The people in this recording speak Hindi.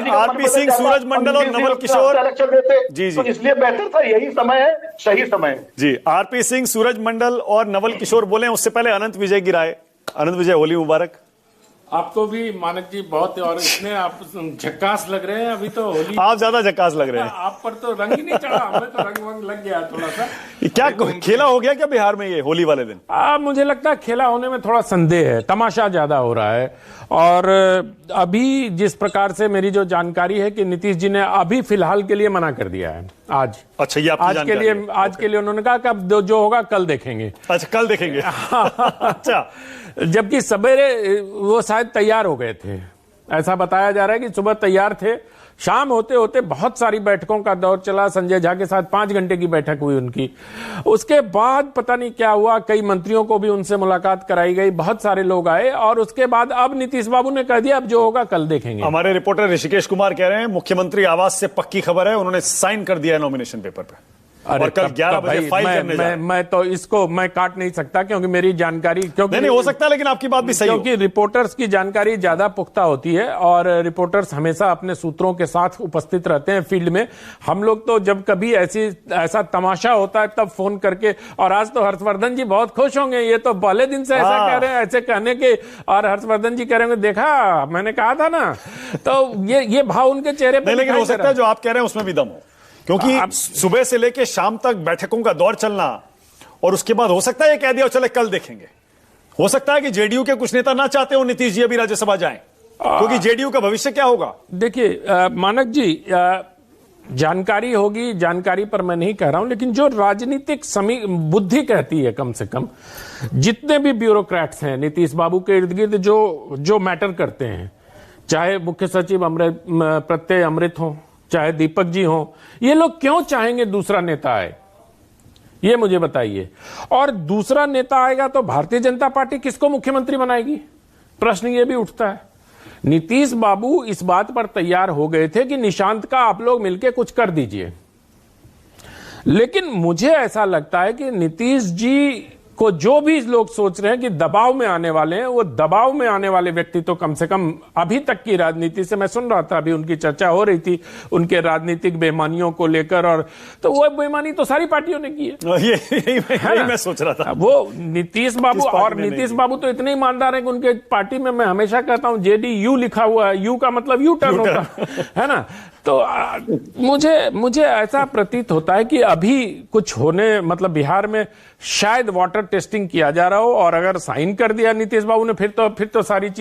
आरपी सिंह, सूरज मंडल और नवल किशोर इलेक्शन देते जी जी, तो इसलिए बेहतर था, यही समय है, सही समय है जी। आरपी सिंह, सूरज मंडल और नवल किशोर बोले, उससे पहले अनंत विजय गिराए। अनंत विजय, होली मुबारक। आपको भी मानक जी बहुत, और इतने आप झक्कास लग रहे हैं अभी तो होली। आप ज्यादा झक्कास लग रहे हैं। आप पर तो रंग ही नहीं चढ़ा, हमें तो रंग वंग लग गया थोड़ा सा। क्या खेला हो गया क्या बिहार में ये होली वाले दिन? मुझे लगता है खेला होने में थोड़ा संदेह है, तमाशा ज्यादा हो रहा है। और अभी जिस प्रकार से मेरी जो जानकारी है कि नीतीश जी ने अभी फिलहाल के लिए मना कर दिया है आज। अच्छा, ये आपकी जानकारी है? आज के लिए उन्होंने कहा कि अब जो होगा कल देखेंगे। अच्छा, कल देखेंगे। अच्छा, जबकि सवेरे वो शायद तैयार हो गए थे, ऐसा बताया जा रहा है कि सुबह तैयार थे, शाम होते होते बहुत सारी बैठकों का दौर चला। संजय झा के साथ 5 घंटे की बैठक हुई उनकी। उसके बाद पता नहीं क्या हुआ, कई मंत्रियों को भी उनसे मुलाकात कराई गई, बहुत सारे लोग आए, और उसके बाद अब नीतीश बाबू ने कह दिया अब जो होगा कल देखेंगे। हमारे रिपोर्टर ऋषिकेश कुमार कह रहे हैं मुख्यमंत्री आवास से पक्की खबर है, उन्होंने साइन कर दिया है नॉमिनेशन पेपर पे। और कल 11 बजे फाइल करने जा रहे हैं। मैं तो इसको मैं काट नहीं सकता, क्योंकि मेरी जानकारी, क्योंकि नहीं हो सकता, लेकिन आपकी बात भी सही है, क्योंकि रिपोर्टर्स की जानकारी ज्यादा पुख्ता होती है और रिपोर्टर्स हमेशा अपने सूत्रों के साथ उपस्थित रहते हैं फील्ड में। हम लोग तो जब कभी ऐसा तमाशा होता है तब फोन करके, और आज तो हर्षवर्धन जी बहुत खुश होंगे, ये तो पहले दिन से ऐसा कह रहे हैं, ऐसे कहने के, और हर्षवर्धन जी कह रहे होंगे देखा मैंने कहा था ना, तो ये भाव उनके चेहरे पर। लेकिन हो सकता है जो आप कह रहे हैं उसमें भी दम हो, क्योंकि सुबह से लेके शाम तक बैठकों का दौर चलना, और उसके बाद हो सकता है ये कह दिया चले कल देखेंगे। हो सकता है कि जेडीयू के कुछ नेता ना चाहते हो नीतीश जी अभी राज्यसभा जाएं, क्योंकि जेडीयू का भविष्य क्या होगा। देखिए मानक जी, जानकारी होगी, जानकारी पर मैं नहीं कह रहा हूं, लेकिन जो राजनीतिक बुद्धि कहती है, कम से कम जितने भी ब्यूरोक्रेट्स हैं नीतीश बाबू के इर्द गिर्द जो मैटर करते हैं, चाहे मुख्य सचिव प्रत्यय अमृत हो, चाहे दीपक जी हो, ये लोग क्यों चाहेंगे दूसरा नेता आए, ये मुझे बताइए। और दूसरा नेता आएगा तो भारतीय जनता पार्टी किसको मुख्यमंत्री बनाएगी, प्रश्न ये भी उठता है। नीतीश बाबू इस बात पर तैयार हो गए थे कि निशांत का आप लोग मिलकर कुछ कर दीजिए, लेकिन मुझे ऐसा लगता है कि नीतीश जी को जो भी लोग सोच रहे हैं कि दबाव में आने वाले हैं, वो दबाव में आने वाले व्यक्ति तो कम से कम अभी तक की राजनीति से मैं सुन रहा था, अभी उनकी चर्चा हो रही थी उनके राजनीतिक बेईमानियों को लेकर, और तो वो बेईमानी तो सारी पार्टियों ने की है। यही मैं सोच रहा था। वो नीतीश बाबू, और नीतीश बाबू तो इतने ईमानदार हैं कि उनके पार्टी में मैं हमेशा कहता हूं JDU लिखा हुआ है, यू का मतलब यू टर्न होता है ना। तो मुझे ऐसा प्रतीत होता है कि अभी कुछ होने, मतलब बिहार में शायद वाटर टेस्टिंग किया जा रहा हो, और अगर साइन कर दिया नीतीश बाबू ने फिर तो सारी चीज